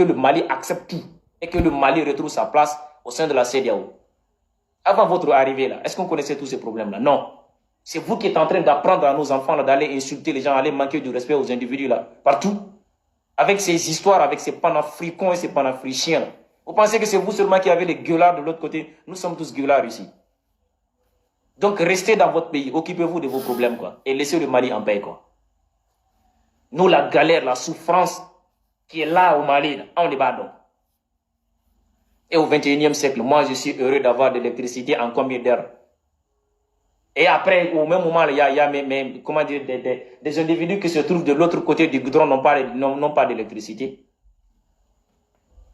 que le Mali accepte tout et que le Mali retrouve sa place au sein de la CEDEAO. Avant votre arrivée, là, est-ce qu'on connaissait tous ces problèmes-là? Non. C'est vous qui êtes en train d'apprendre à nos enfants d'aller insulter les gens, aller manquer du respect aux individus, là, partout. Avec ces histoires, avec ces panafricains et ces panafrichiens. Vous pensez que c'est vous seulement qui avez les gueulards de l'autre côté? Nous sommes tous gueulards ici. Donc, restez dans votre pays, occupez-vous de vos problèmes, quoi. Et laissez le Mali en paix, quoi. Nous, la galère, la souffrance qui est là au Mali, là, on n'est pas donc. Et au 21e siècle, moi, je suis heureux d'avoir de l'électricité en combien d'heures? Et après, au même moment, il y a comment dire, des individus qui se trouvent de l'autre côté du goudron n'ont pas d'électricité.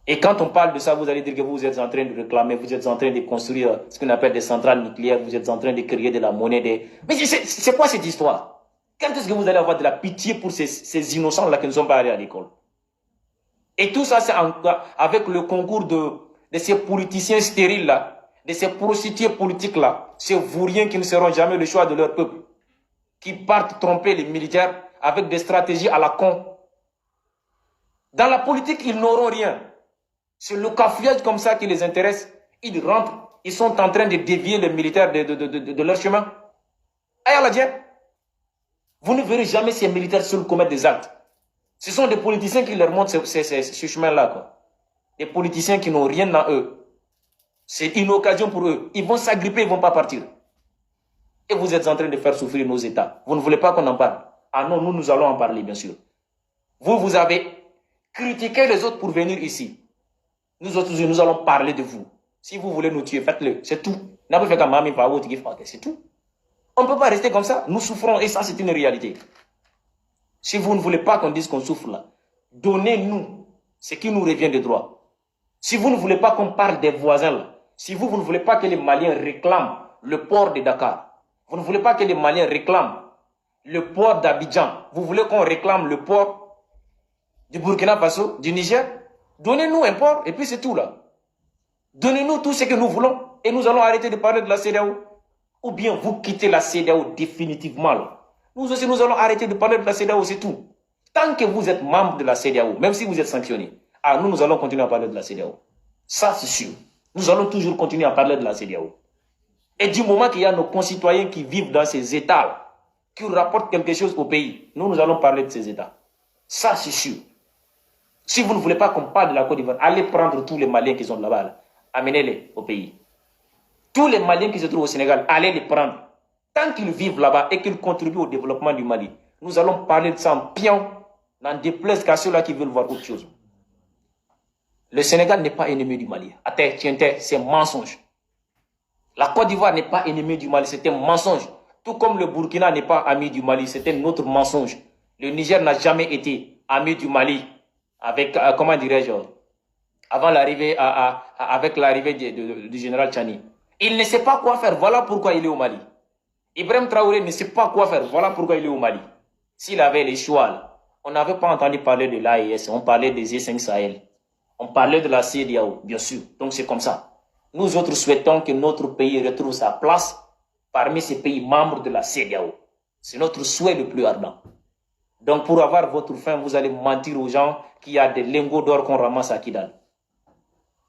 Et quand on parle de ça, vous allez dire que vous êtes en train de réclamer, vous êtes en train de construire ce qu'on appelle des centrales nucléaires, vous êtes en train de créer de la monnaie. Mais c'est quoi cette histoire? Quand est-ce que vous allez avoir de la pitié pour ces innocents-là qui ne sont pas allés à l'école? Et tout ça, c'est avec le concours de ces politiciens stériles-là, de ces prostituées politiques-là, ces vauriens qui ne seront jamais le choix de leur peuple, qui partent tromper les militaires avec des stratégies à la con. Dans la politique, ils n'auront rien. C'est le cafouillage comme ça qui les intéresse. Ils rentrent, ils sont en train de dévier les militaires de leur chemin. Aïe Allah Dieu. Vous ne verrez jamais ces militaires seuls commettre des actes. Ce sont des politiciens qui leur montrent ce chemin-là. Des politiciens qui n'ont rien en eux. C'est une occasion pour eux. Ils vont s'agripper, ils ne vont pas partir. Et vous êtes en train de faire souffrir nos États. Vous ne voulez pas qu'on en parle? Ah non, nous allons en parler, bien sûr. Vous avez critiqué les autres pour venir ici. Nous autres, nous allons parler de vous. Si vous voulez nous tuer, faites-le. C'est tout. C'est tout. On ne peut pas rester comme ça. Nous souffrons et ça, c'est une réalité. Si vous ne voulez pas qu'on dise qu'on souffre là, donnez-nous ce qui nous revient de droit. Si vous ne voulez pas qu'on parle des voisins là, si vous ne voulez pas que les Maliens réclament le port de Dakar, vous ne voulez pas que les Maliens réclament le port d'Abidjan, vous voulez qu'on réclame le port du Burkina Faso, du Niger, donnez-nous un port et puis c'est tout là. Donnez-nous tout ce que nous voulons et nous allons arrêter de parler de la CEDEAO. Ou bien vous quittez la CEDEAO définitivement là. Nous aussi nous allons arrêter de parler de la CEDEAO, c'est tout. Tant que vous êtes membre de la CEDEAO, même si vous êtes sanctionné, nous allons continuer à parler de la CEDEAO. Ça c'est sûr. Nous allons toujours continuer à parler de la CEDEAO. Et du moment qu'il y a nos concitoyens qui vivent dans ces États, qui rapportent quelque chose au pays, nous allons parler de ces États. Ça c'est sûr. Si vous ne voulez pas qu'on parle de la Côte d'Ivoire, allez prendre tous les Maliens qui sont là-bas, là. Amenez-les au pays. Tous les Maliens qui se trouvent au Sénégal, allez les prendre. Tant qu'ils vivent là-bas et qu'ils contribuent au développement du Mali, nous allons parler de ça en pion, n'en déplaise qu'à ceux-là qui veulent voir autre chose. Le Sénégal n'est pas ennemi du Mali. C'est mensonge. La Côte d'Ivoire n'est pas ennemie du Mali, c'est un mensonge. Tout comme le Burkina n'est pas ami du Mali, c'est un autre mensonge. Le Niger n'a jamais été ami du Mali avec, comment dirais-je, avant l'arrivée, avec l'arrivée du général Tchani. Il ne sait pas quoi faire, voilà pourquoi il est au Mali. Ibrahim Traoré ne sait pas quoi faire, voilà pourquoi il est au Mali. S'il avait les choix, là, on n'avait pas entendu parler de l'AES, on parlait des E5 Sahel. On parlait de la CEDEAO, bien sûr. Donc c'est comme ça. Nous autres souhaitons que notre pays retrouve sa place parmi ces pays membres de la CEDEAO. C'est notre souhait le plus ardent. Donc pour avoir votre fin, vous allez mentir aux gens qu'il y a des lingots d'or qu'on ramasse à Kidal.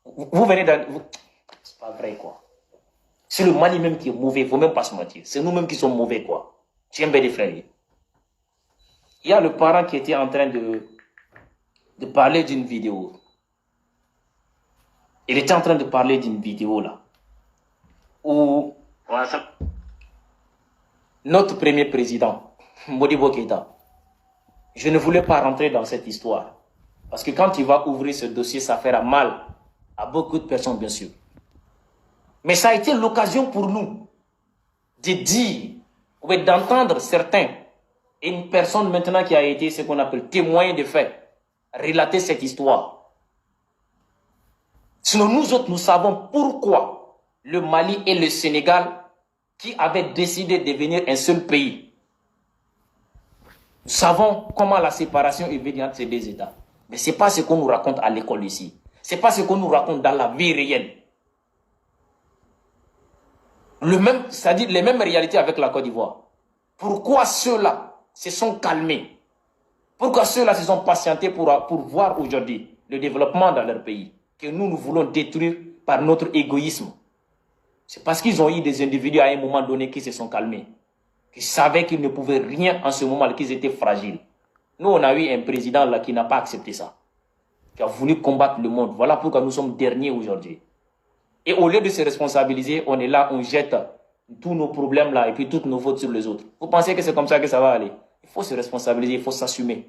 Vous venez dans... C'est pas vrai quoi. C'est le Mali même qui est mauvais, il ne faut même pas se mentir. C'est nous-mêmes qui sommes mauvais quoi. Tiens bien des frères. Il y a le parent qui était en train de parler d'une vidéo. Il était en train de parler d'une vidéo là. Où notre premier président, Modibo Keïta, je ne voulais pas rentrer dans cette histoire. Parce que quand il va ouvrir ce dossier, ça fera mal à beaucoup de personnes, bien sûr. Mais ça a été l'occasion pour nous de dire, ou d'entendre certains, et une personne maintenant qui a été ce qu'on appelle témoin de fait, relater cette histoire. Sinon, nous autres, nous savons pourquoi le Mali et le Sénégal, qui avaient décidé de devenir un seul pays, nous savons comment la séparation est venue entre ces deux États. Mais ce n'est pas ce qu'on nous raconte à l'école ici. Ce n'est pas ce qu'on nous raconte dans la vie réelle. C'est-à-dire les mêmes réalités avec la Côte d'Ivoire. Pourquoi ceux-là se sont calmés? Pourquoi ceux-là se sont patientés pour voir aujourd'hui le développement dans leur pays, que nous voulons détruire par notre égoïsme. C'est parce qu'ils ont eu des individus à un moment donné qui se sont calmés, qui savaient qu'ils ne pouvaient rien en ce moment, qu'ils étaient fragiles. Nous, on a eu un président là qui n'a pas accepté ça, qui a voulu combattre le monde. Voilà pourquoi nous sommes derniers aujourd'hui. Et au lieu de se responsabiliser, on est là, on jette tous nos problèmes là et puis toutes nos fautes sur les autres. Vous pensez que c'est comme ça que ça va aller? Il faut se responsabiliser, il faut s'assumer.